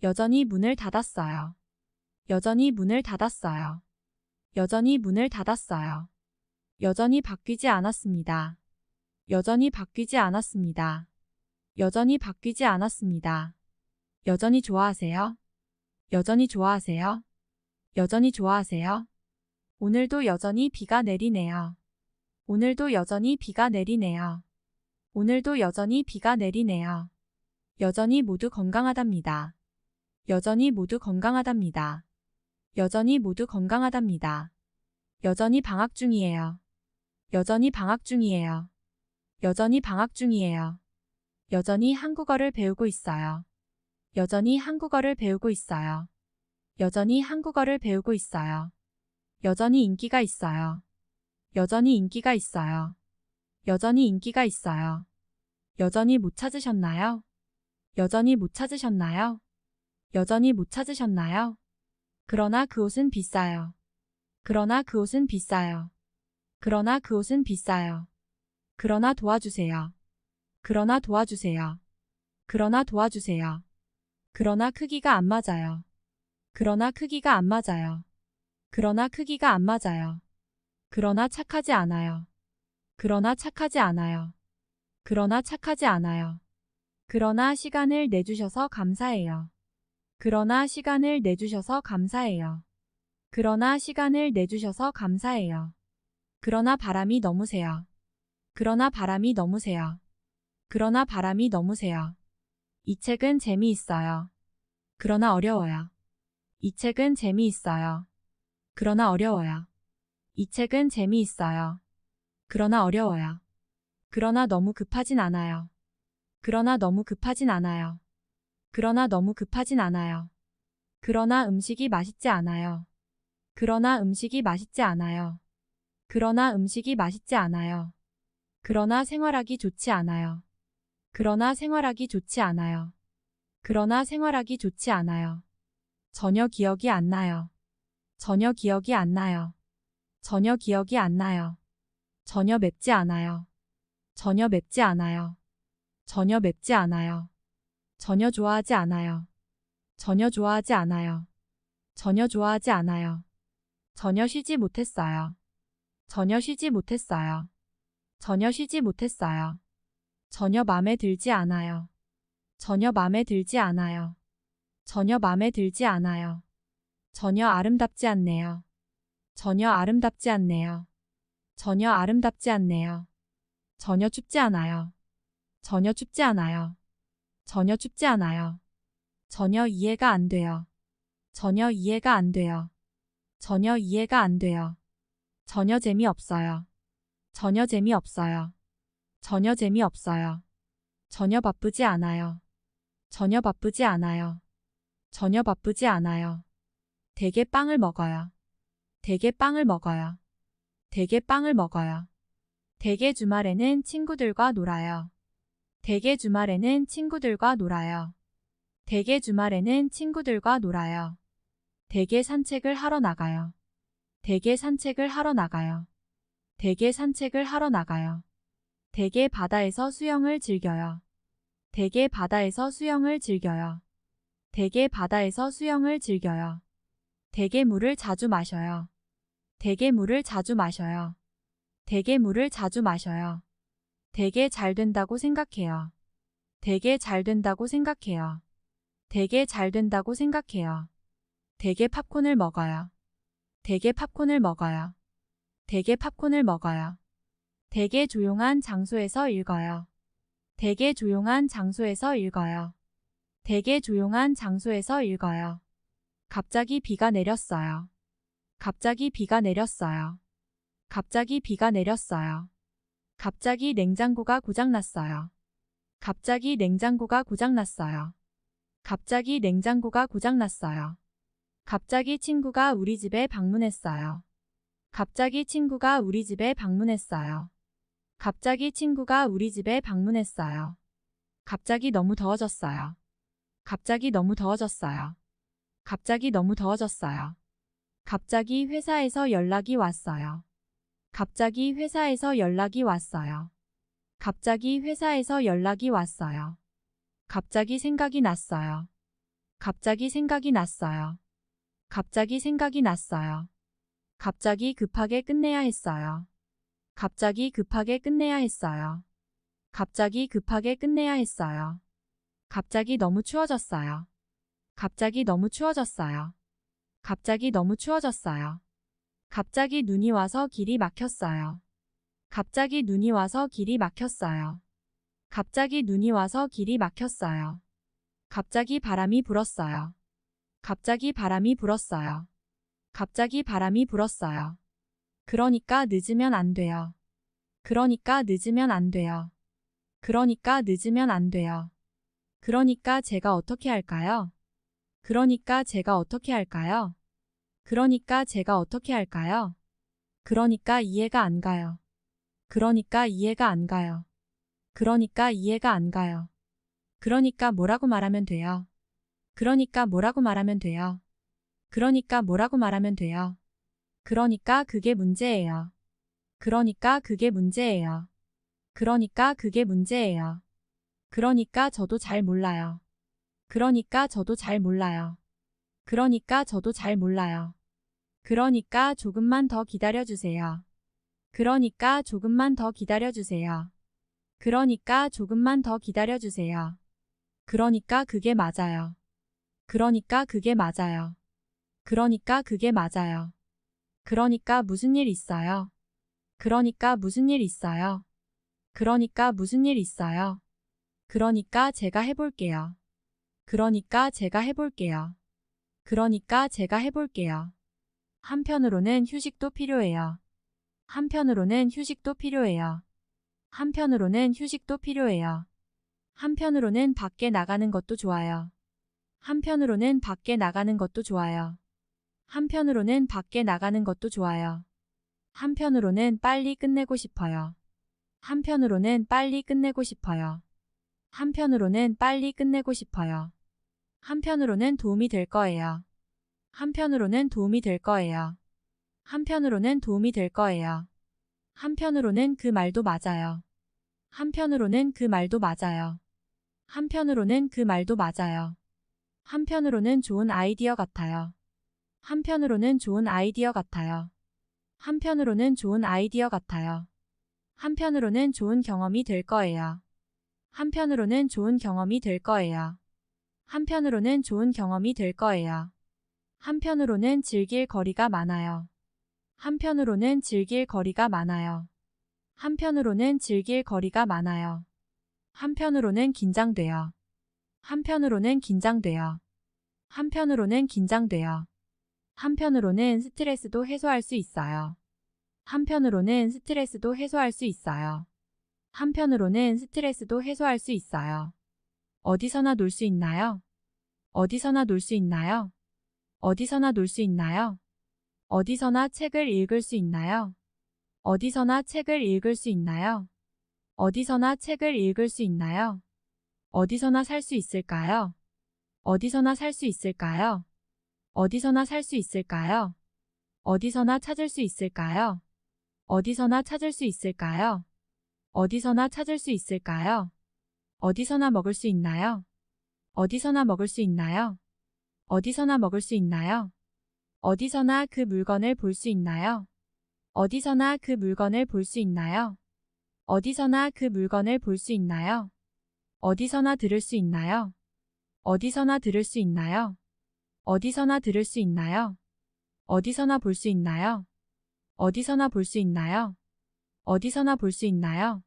여전히 문을 닫았어요. 여전히 문을 닫았어요. 여전히 문을 닫았어요. 여전히 바뀌지 않았습니다. 여전히 바뀌지 않았습니다. 여전히 바뀌지 않았습니다. 여전히 좋아하세요? 여전히 좋아하세요? 여전히 좋아하세요? 오늘도 여전히 비가 내리네요. 오늘도 여전히 비가 내리네요. 오늘도 여전히 비가 내리네요. 여전히 모두 건강하답니다. 여전히 모두 건강하답니다. 여전히 모두 건강하답니다. 여전히 방학 중이에요. 여전히 방학 중이에요. 여전히 방학 중이에요. 여전히 한국어를 배우고 있어요. 여전히 한국어를 배우고 있어요. 여전히 한국어를 배우고 있어요. 여전히 인기가 있어요. 여전히 인기가 있어요. 여전히 인기가 있어요. 여전히 못 찾으셨나요? 여전히 못 찾으셨나요? 여전히 못 찾으셨나요? 그러나 그 옷은 비싸요. 그러나 그 옷은 비싸요. 그러나 그 옷은 비싸요. 그러나 도와주세요. 그러나 도와주세요. 그러나 도와주세요. 그러나 크기가 안 맞아요. 그러나 크기가 안 맞아요. 그러나 크기가 안 맞아요. 그러나 착하지 않아요. 그러나 착하지 않아요. 그러나 착하지 않아요. 그러나 시간을 내주셔서 감사해요. 그러나 시간을 내주셔서 감사해요. 그러나 시간을 내주셔서 감사해요. 그러나 바람이 너무 세요. 그러나 바람이 너무 세요. 그러나 바람이 너무 세요. 이 책은 재미있어요. 그러나 어려워요. 이 책은 재미있어요. 그러나 어려워요. 이 책은 재미있어요. 그러나 어려워요. 그러나 너무 급하진 않아요. 그러나 너무 급하진 않아요. 그러나 너무 급하진 않아요. 그러나 음식이 맛있지 않아요. 그러나 음식이 맛있지 않아요. 그러나 음식이 맛있지 않아요. 그러나 생활하기 좋지 않아요. 그러나 생활하기 좋지 않아요. 그러나 생활하기 좋지 않아요. 전혀 기억이 안 나요. 전혀 기억이 안 나요. 전혀 기억이 안 나요. 전혀 맵지 않아요. 전혀 맵지 않아요. 전혀 맵지 않아요. 전혀 좋아하지 않아요. 전혀 좋아하지 않아요. 전혀 좋아하지 않아요. 전혀 쉬지 못했어요. 전혀 쉬지 못했어요. 전혀 쉬지 못했어요. 전혀 마음에 들지 않아요. 전혀 마음에 들지 않아요. 전혀 마음에 들지 않아요. 전혀 아름답지 않네요. 전혀 아름답지 않네요. 전혀 아름답지 않네요. 전혀 춥지 않아요. 전혀 춥지 않아요. 전혀 춥지 않아요. 전혀 이해가 안 돼요. 전혀 이해가 안 돼요. 전혀 이해가 안 돼요. 전혀 재미없어요. 전혀 재미없어요. 전혀 재미없어요. 전혀 바쁘지 않아요. 전혀 바쁘지 않아요. 전혀 바쁘지 않아요. 대게 빵을 먹어요. 대게 빵을 먹어요. 대게 빵을 먹어요. 대개 주말에는 친구들과 놀아요. 대개 주말에는 친구들과 놀아요. 대개 주말에는 친구들과 놀아요. 대개 산책을 하러 나가요. 대개 산책을 하러 나가요. 대개 산책을 하러 나가요. 대개 바다에서 수영을 즐겨요. 대개 바다에서 수영을 즐겨요. 대개 바다에서 수영을 즐겨요. 대개 물을 자주 마셔요. 대개 물을 자주 마셔요. 대개 물을 자주 마셔요. 되게 잘 된다고 생각해요. 되게 잘 된다고 생각해요. 되게 잘 된다고 생각해요. 되게 팝콘을 먹어요. 되게 팝콘을 먹어요. 되게 팝콘을 먹어요. 되게 조용한 장소에서 읽어요. 되게 조용한 장소에서 읽어요. 되게 조용한 장소에서 읽어요. 갑자기 비가 내렸어요. 갑자기 비가 내렸어요. 갑자기 비가 내렸어요. 갑자기 냉장고가 고장났어요. 갑자기 냉장고가 고장났어요. 갑자기 냉장고가 고장났어요. 갑자기 친구가 우리 집에 방문했어요. 갑자기 친구가 우리 집에 방문했어요. 갑자기 친구가 우리 집에 방문했어요. 갑자기 너무 더워졌어요. 갑자기 너무 더워졌어요. 갑자기 너무 더워졌어요. 갑자기 회사에서 연락이 왔어요. 갑자기 회사에서 연락이 왔어요. 갑자기 회사에서 연락이 왔어요. 갑자기 생각이 났어요. 갑자기 생각이 났어요. 갑자기 생각이 났어요. 갑자기 급하게 끝내야 했어요. 갑자기 급하게 끝내야 했어요. 갑자기 급하게 끝내야 했어요. 갑자기 너무 추워졌어요. 갑자기 너무 추워졌어요. 갑자기 너무 추워졌어요. 갑자기 눈이 와서 길이 막혔어요. 갑자기 눈이 와서 길이 막혔어요. 갑자기 눈이 와서 길이 막혔어요. 갑자기 바람이 불었어요. 갑자기 바람이 불었어요. 갑자기 바람이 불었어요. 그러니까 늦으면 안 돼요. 그러니까 늦으면 안 돼요. 그러니까 늦으면 안 돼요. 그러니까 제가 어떻게 할까요? 그러니까 제가 어떻게 할까요? 그러니까 제가 어떻게 할까요? 그러니까 이해가 안 가요. 그러니까 이해가 안 가요. 그러니까 이해가 안 가요. 그러니까 뭐라고 말하면 돼요. 그러니까 뭐라고 말하면 돼요. 그러니까 뭐라고 말하면 돼요. 그러니까 그게 문제예요. 그러니까 그게 문제예요. 그러니까 그게 문제예요. 그러니까 저도 잘 몰라요. 그러니까 저도 잘 몰라요. 그러니까 저도 잘 몰라요. 그러니까 조금만 더 기다려주세요. 그러니까 조금만 더 기다려주세요. 그러니까 조금만 더 기다려주세요. 그러니까 그게 맞아요. 그러니까 그게 맞아요. 그러니까 그게 맞아요. 그러니까 무슨 일 있어요? 그러니까 무슨 일 있어요? 그러니까 무슨 일 있어요? 그러니까 제가 해볼게요. 그러니까 제가 해볼게요. 그러니까 제가 해볼게요. 한편으로는 휴식도 필요해요. 한편으로는 휴식도 필요해요. 한편으로는 휴식도 필요해요. 한편으로는 밖에 나가는 것도 좋아요. 한편으로는 밖에 나가는 것도 좋아요. 한편으로는 밖에 나가는 것도 좋아요. 한편으로는 빨리 끝내고 싶어요. 한편으로는 빨리 끝내고 싶어요. 한편으로는 빨리 끝내고 싶어요. 한편으로는 도움이 될 거예요. 한편으로는 도움이 될 거예요. 한편으로는 도움이 될 거예요. 한편으로는 그 말도 맞아요. 한편으로는 그 말도 맞아요. 한편으로는 그 말도 맞아요. 한편으로는 좋은 아이디어 같아요. 한편으로는 좋은 아이디어 같아요. 한편으로는 좋은 아이디어 같아요. 한편으로는 좋은 경험이 될 거예요. 한편으로는 좋은 경험이 될 거예요. 한편으로는 좋은 경험이 될 거예요. 한편으로는 즐길 거리가 많아요. 한편으로는 즐길 거리가 많아요. 한편으로는 즐길 거리가 많아요. 한편으로는 긴장돼요. 한편으로는 긴장돼요. 한편으로는 긴장돼요. 한편으로는 스트레스도 해소할 수 있어요. 한편으로는 스트레스도 해소할 수 있어요. 한편으로는 스트레스도 해소할 수 있어요. 어디서나 놀 수 있나요? 어디서나 놀 수 있나요? 어디서나 놀 수 있나요? 어디서나 책을 읽을 수 있나요? 어디서나 책을 읽을 수 있나요? 어디서나 책을 읽을 수 있나요? 어디서나 살 수 있을까요? 어디서나 살 수 있을까요? 어디서나 살 수 있을까요? 어디서나 찾을 수 있을까요? 어디서나 찾을 수 있을까요? 어디서나 찾을 수 있을까요? 어디서나 먹을 수 있나요? 어디서나 먹을 수 있나요? 어디서나 먹을 수 있나요? 어디서나 그 물건을 볼 수 있나요? 어디서나 그 물건을 볼 수 있나요? 어디서나 그 물건을 볼 수 있나요? 어디서나 들을 수 있나요? 어디서나 들을 수 있나요? 어디서나 들을 수 있나요? 어디서나 볼 수 있나요? 어디서나 볼 수 있나요? 어디서나 볼 수 있나요?